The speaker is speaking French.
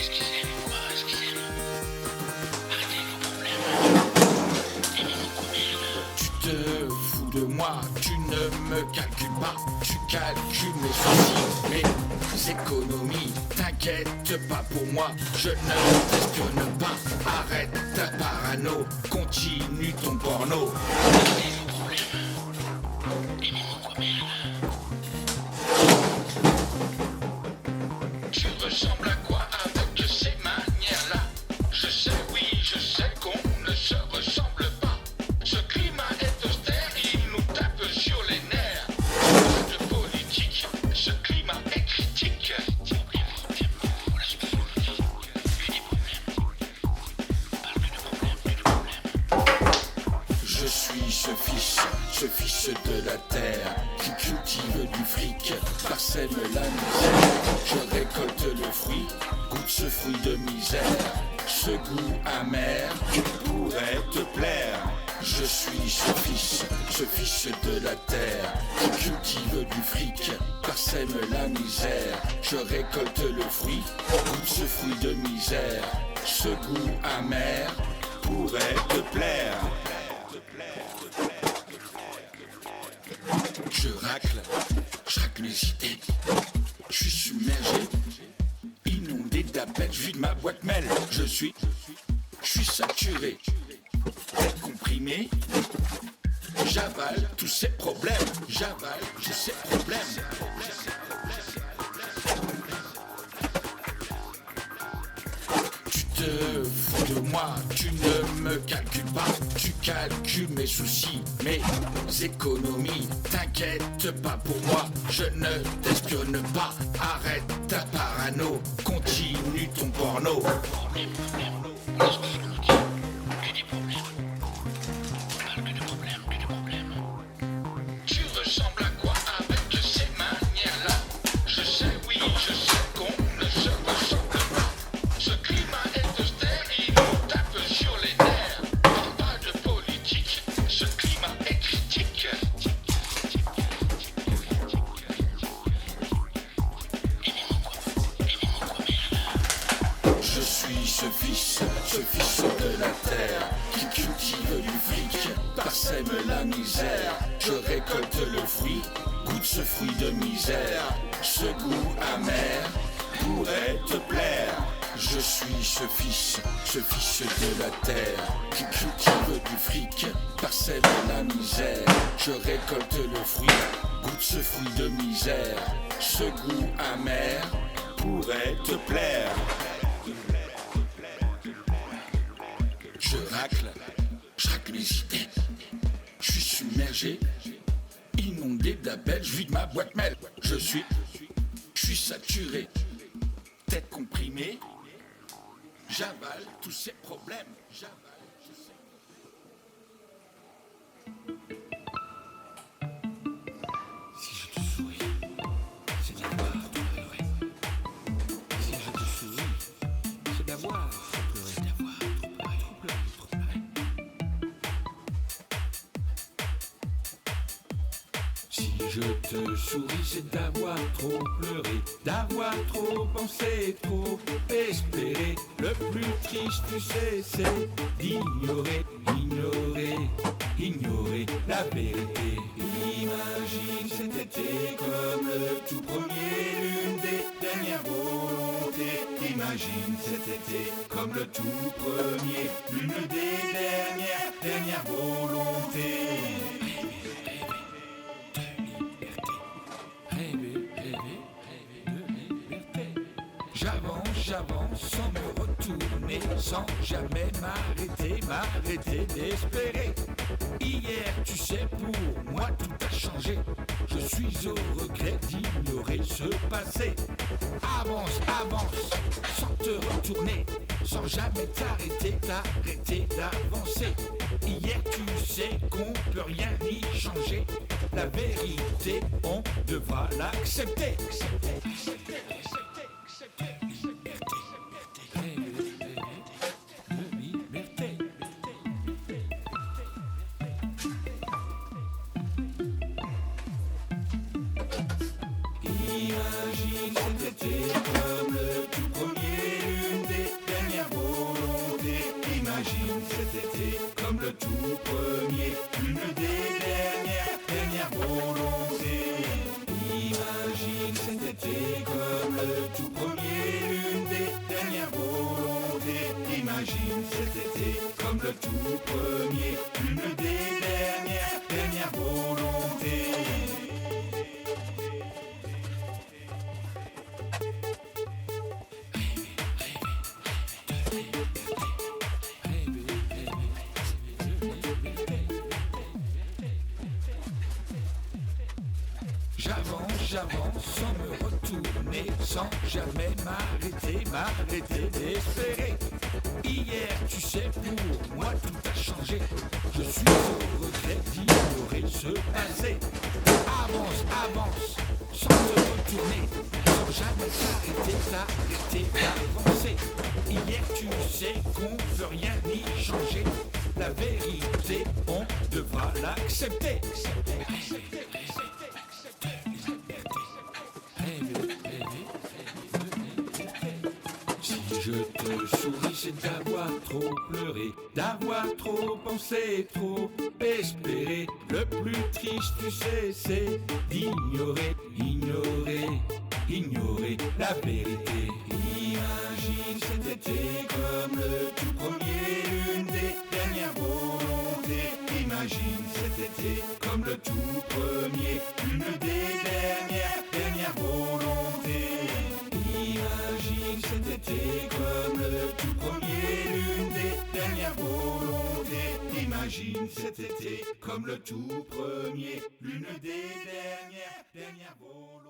Excusez-moi, arrêtez vos problèmes. Tu te fous de moi, tu ne me calcules pas. Tu calcules mes soucis, mes économies. T'inquiète pas pour moi, je ne t'espionne pas. Arrête ta parano, continue ton porno. Arrêtez vos problèmes. Aimez-moi quoi merde. Tu ressembles à quoi avec ces manières-là? Je sais, oui, je sais qu'on ne se ressemble pas. Ce climat est austère, il nous tape sur les nerfs. Pas de politique, ce climat est critique. Je suis ce fils de la terre qui cultive du fric, parsème la misère. Je récolte le fruit, goûte ce fruit de misère. Ce goût amer pourrait te plaire. Je suis ce fils de la terre qui cultive du fric, parsème la misère. Je récolte le fruit, goûte ce fruit de misère. Ce goût amer pourrait te plaire. Je racle les idées. Je suis submergé, inondé d'appels. Je vide ma boîte mail. Je suis saturé, comprimé. J'avale tous ces problèmes. J'avale tous ces problèmes. Tu te fous de moi, tu ne me calcules pas. Tu calcules mes soucis, mes économies. T'inquiète pas pour moi, je ne t'espionne pas. Arrête ta parano, continue ton porno. Tu ressembles à quoi avec ces manières-là? Je sais, oui, je sais qu'on ne se ressemble pas. Ce climat est austère, il nous tape sur les nerfs. Pas de politique, ce climat est critique. Je suis ce fils de la terre qui cultive du fric, parsème la misère. Je récolte le fruit, goûte ce fruit de misère. Ce goût amer pourrait te plaire. Je suis ce fils de la terre qui cultive du fric, parsème la misère. Je récolte le fruit, goûte ce fruit de misère. Ce goût amer pourrait te plaire. Je racle les idées. Je suis submergé, inondé d'appels. Je vide ma boîte mail. Je suis saturé, tête comprimée. J'avale tous ces problèmes. Si je te souris, c'est d'avoir trop pleuré. Si je te souris, c'est d'avoir trop pleuré. Si je te souris, c'est d'avoir trop pleuré, d'avoir trop pensé, trop espéré. Le plus triste, tu sais, c'est d'ignorer la vérité. Imagine cet été comme le tout premier, l'une des dernières volontés. Imagine cet été comme le tout premier, l'une des dernières volontés. J'avance sans me retourner, sans jamais m'arrêter d'espérer. Hier, tu sais, pour moi tout a changé. Je suis au regret d'ignorer ce passé. Avance, sans te retourner, sans jamais t'arrêter d'avancer. Hier, tu sais qu'on peut rien y changer. La vérité, on devra l'accepter. Imagine cet été comme le tout premier, tout premier, l'une des dernières volontés. Imagine cet été comme le tout premier, l'une des dernières volontés. Imagine cet été comme le tout premier, l'une des dernières volontés. J'avance sans me retourner, sans jamais m'arrêter d'espérer. Hier, tu sais, pour moi tout a changé. Je suis au regret d'ignorer ce passé. Avance, sans te retourner, sans jamais t'arrêter d'avancer. Hier, tu sais qu'on peut rien y changer. La vérité, on devra l'accepter. Je te souris, c'est d'avoir trop pleuré, d'avoir trop pensé, trop espéré. Le plus triste, tu sais, c'est d'ignorer la vérité. Imagine cet été comme le tout premier, l'une des dernières volontés. Imagine cet été comme le tout premier, l'une des dernières volontés. Imagine cet été comme le tout premier, l'une des dernières volontés. Imagine cet été comme le tout premier, l'une des dernières volontés.